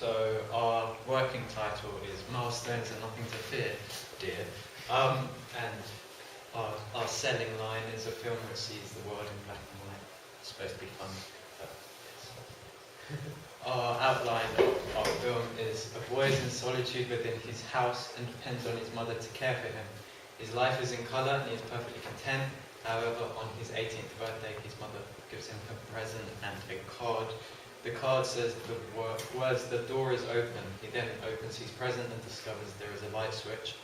So our working title is Milestones and Nothing to Fear, dear. And our selling line is a film which sees the world in black and white. It's supposed to be fun, but yes. Our outline of our film is a boy is in solitude within his house and depends on his mother to care for him. His life is in colour and he is perfectly content. However, on his 18th birthday, his mother gives him a present and a card. The card says the words, "The door is open." He then opens his present and discovers there is a light switch.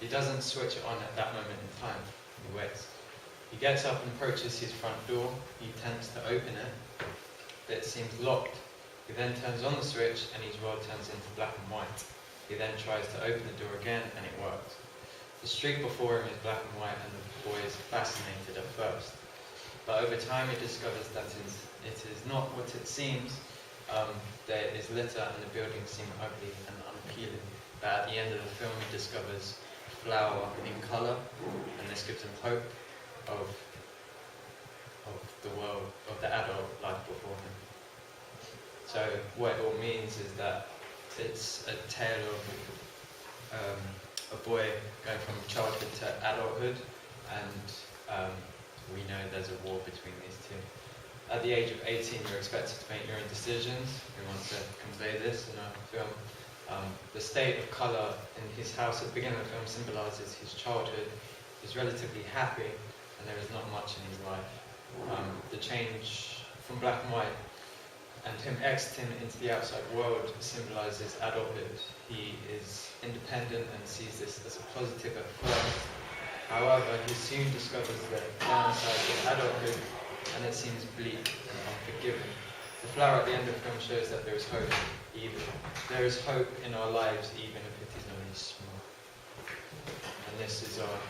He doesn't switch it on at that moment in time. He waits. He gets up and approaches his front door. He attempts to open it, but it seems locked. He then turns on the switch and his world turns into black and white. He then tries to open the door again and it works. The street before him is black and white and the boy is fascinated at first. But over time he discovers that it is not what it seems. There is litter and the buildings seem ugly and unappealing. But at the end of the film he discovers a flower in colour, and this gives him hope of the world, of the adult life before him. So what it all means is that it's a tale of a boy going from childhood to adulthood, and we know there's a war between these two. At the age of 18, you're expected to make your own decisions. We want to convey this in our film. The state of colour in his house at the beginning of the film symbolises his childhood. He's relatively happy, and there is not much in his life. The change from black and white and him exiting into the outside world symbolises adulthood. He is independent and sees this as a positive at first. However, he soon discovers the downside of adulthood, and it seems bleak and unforgiving. The flower at the end of the film shows that there is hope. There is hope in our lives, even if it is only small. And this is our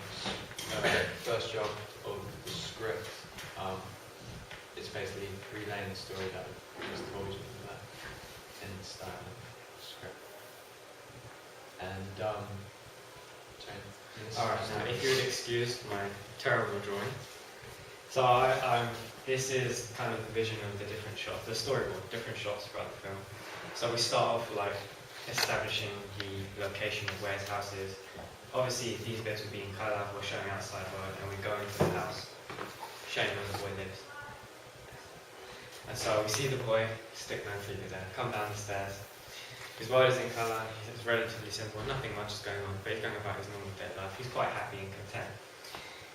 first job of the script. It's basically relaying the story that I just told you in the style of the script. And alright, now if you would excuse my terrible drawing. So this is kind of the vision of the different shots, the storyboard, different shots throughout the film. So we start off like establishing the location of where his house is. Obviously these bits would be in colour, we're showing outside world, and we go into the house, showing where the boy lives. And so we see the boy, stick man figure there, come down the stairs. His world is in colour, it's relatively simple, nothing much is going on, but he's going about his normal day life. He's quite happy and content.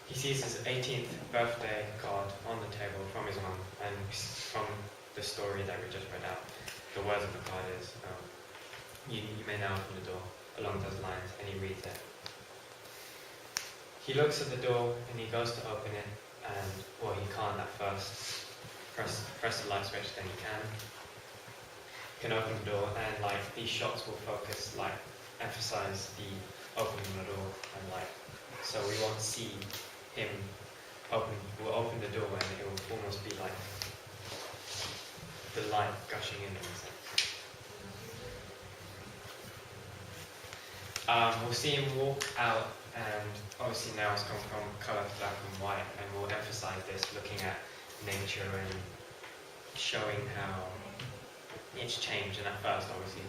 He sees his 18th birthday card on the table from his mum, and from the story that we just read out, the words of the card is, you may now open the door, along those lines, and he reads it. He looks at the door and he goes to open it, and, well, he can't at first. Press the light switch, then he can open the door, and like these shots will focus, like emphasize the opening the door, and like so we won't see him we'll open the door and it will almost be like the light gushing in a sense. We'll see him walk out, and obviously now it's come from colour to black and white, and we'll emphasize this looking at nature and showing how it's changed. And at first obviously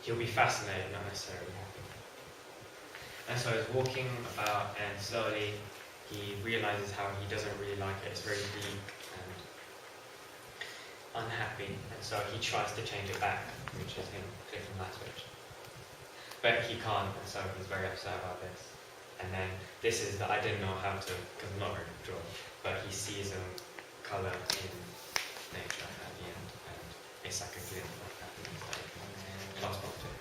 he'll be fascinated, not necessarily happy. And so he's walking about, and slowly he realizes how he doesn't really like it. It's very bleak and unhappy, and so he tries to change it back, which is him clicking that switch. But he can't, and so he's very upset about this. And then this is I didn't know how to, because I'm not very good at drawing, but he sees colour in nature at the end, and it's like a glint like that. Class positive.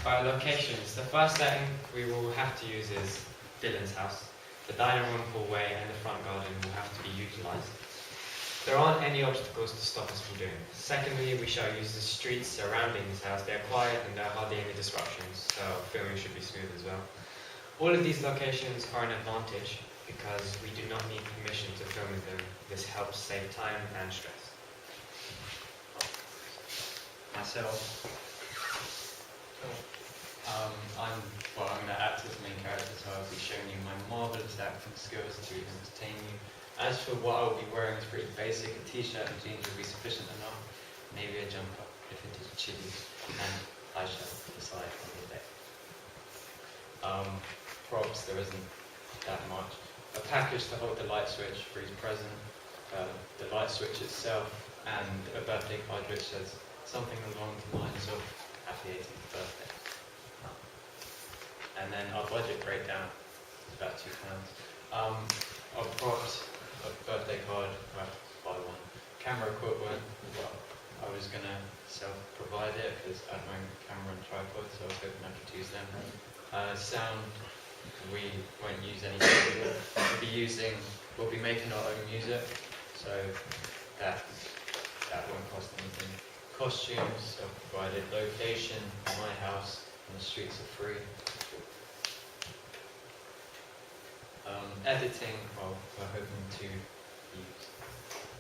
By locations, the first setting we will have to use is Dylan's house. The dining room, hallway, and the front garden will have to be utilised. There aren't any obstacles to stop us from doing this. Secondly, we shall use the streets surrounding his house. They're quiet and there are hardly any disruptions, so filming should be smooth as well. All of these locations are an advantage because we do not need permission to film in them. This helps save time and stress. Myself. I'm going to act as the main character, so I'll be showing you my marvellous acting skills to entertain you As for what I'll be wearing, it's pretty basic. A t-shirt and jeans will be sufficient enough. Maybe a jumper if it is chilly, and I shall decide on the day. Props, there isn't that much. A package to hold the light switch for his present, the light switch itself, and a birthday card which says something along the lines of happy 18th birthday. And then our budget breakdown is about £2. I've brought a birthday card, well, buy one. Camera equipment, well, I was going to self-provide it because I had my own camera and tripod, so I was hoping I could use them. Sound, we won't use anything. We'll be making our own music, so that won't cost anything. Costumes are provided. Location, my house, and the streets are free. Editing, well, we're hoping to use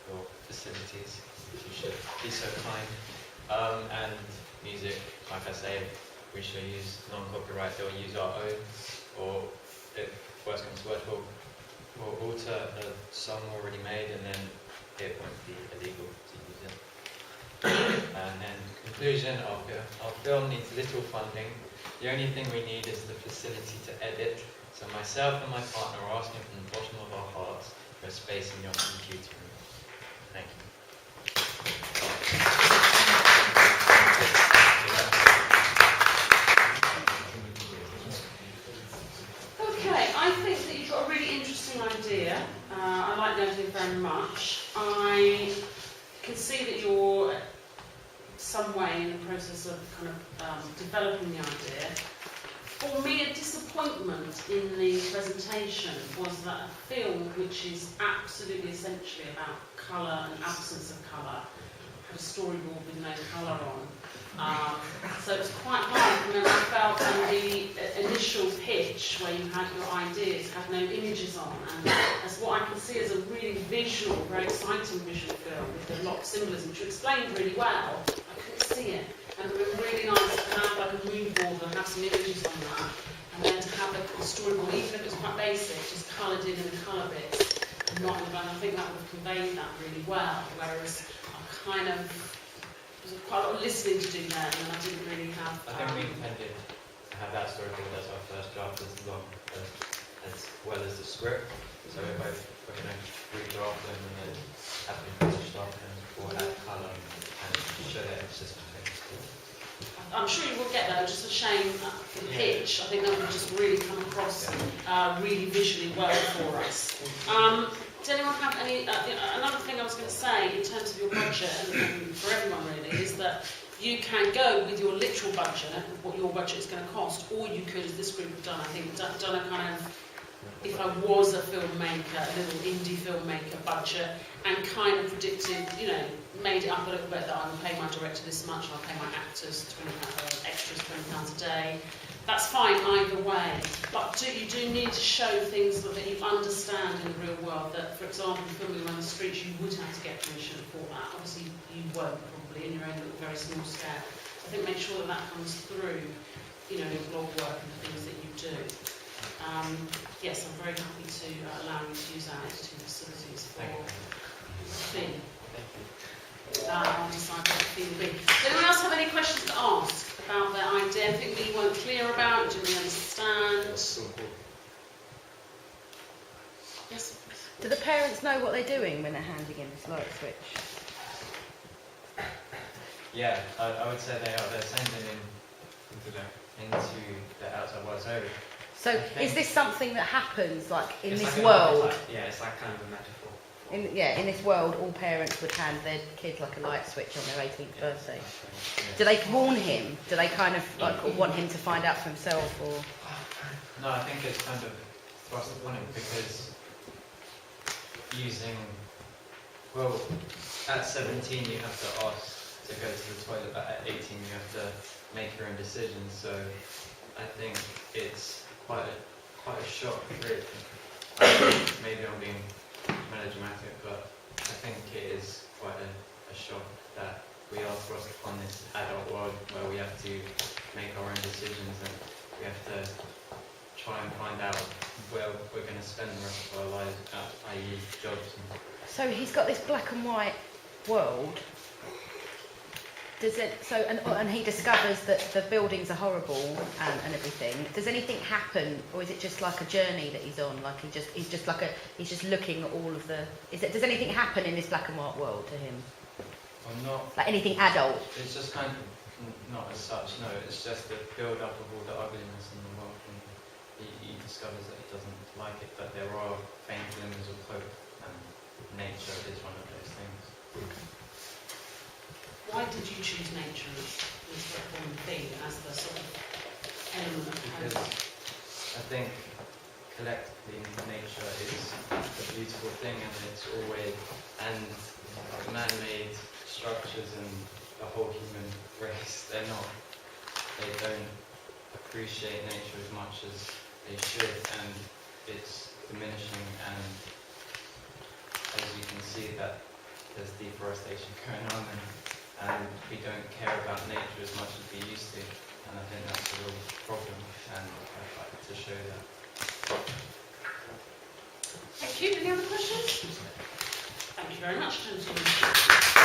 your facilities, if you should be so kind. And music, like I say, we shall use non-copyright, they'll use our own, or if worst comes to worst, we'll alter a song already made and then it won't be illegal to use it. And then conclusion, our film needs little funding. The only thing we need is the facility to edit. So myself and my partner are asking from the bottom of our hearts for a space in your computer room. Thank you. Okay, I think that you've got a really interesting idea. I like the idea very much. I can see that you're some way in the process of kind of developing the idea. For me, a disappointment in the presentation was that a film which is absolutely essentially about colour and absence of colour had a storyboard with no colour on. So it was quite hard. I felt in the initial pitch where you had your ideas had no images on, and as what I can see as a really visual, very exciting visual film with a lot of symbolism, which you explained really well, I couldn't see it. And it would be really nice to have like a mood board and have some images on that, and then to have a storyboard, even if it was quite basic, just coloured in the colour bits, and not in the background. I think that would have conveyed that really well, whereas I kind of was quite a lot of listening to do there, and then I didn't really have... I think we intended to have that storyboard as our first draft as well as the script, so we're both going to redraft them and then have them finished off and we'll have colour and show that it's just I'm sure you will get that, it's just a shame for the pitch. I think that would just really come across really visually well for us. Does anyone have any, another thing I was going to say in terms of your budget, and for everyone really, is that you can go with your literal budget, what your budget is going to cost, or you could, as this group have done, I think, done a kind of, if I was a filmmaker, a little indie filmmaker budget, and kind of predicted, you know, made it up a little bit that I will pay my director this much, and I'll pay my actors extras £20 a day. That's fine either way, but you do need to show things that you understand in the real world. That, for example, filming around the streets, you would have to get permission for that. Obviously, you won't probably in your own little, very small scale. I think make sure that that comes through, you know, your blog work and the things that you do. Yes, I'm very happy to allow you to use our editing facilities for fee. I'll decide what the fee will be. Does anyone else have any questions to ask about their idea? Anything that you weren't clear about? Didn't really understand? Yes. Do the parents know what they're doing when they're handing in this light switch? Yeah, I would say they are. They're sending into the outside world. So is this something that happens like in it's this like world? Yeah, it's like kind of a metaphor. In this world, all parents would hand their kids like a light switch on their 18th birthday. Do they warn him? Do they kind of like want him to find out for himself, or? No, I think it's kind of thrust upon him because at 17 you have to ask to go to the toilet, but at 18 you have to make your own decisions. So I think it's quite a shock, really. Maybe I'm being melodramatic, but I think it is quite a shock that we are thrust upon this adult world where we have to make our own decisions and we have to try and find out where we're going to spend the rest of our lives, i.e. jobs. So he's got this black and white world. Does it? So and he discovers that the buildings are horrible and everything. Does anything happen, or is it just like a journey that he's on? Like he's just looking at all of the. Does anything happen in this black and white world to him? Well, not. Like anything adult? It's just kind of not as such. No, it's just the build up of all the ugliness in the world, and he discovers that he doesn't like it. But there are faint glimmers of hope, and nature is one of those things. Why did you choose nature as the one thing, as the sort of element of Because I think collectively nature is a beautiful thing, and it's always, and man-made structures and the whole human race, they don't appreciate nature as much as they should, and it's diminishing, and as you can see that there's deforestation going on, and we don't care about nature as much as we used to, and I think that's a real problem, and I'd like to show that. Thank you. Any other questions? Thank you very much, gentlemen.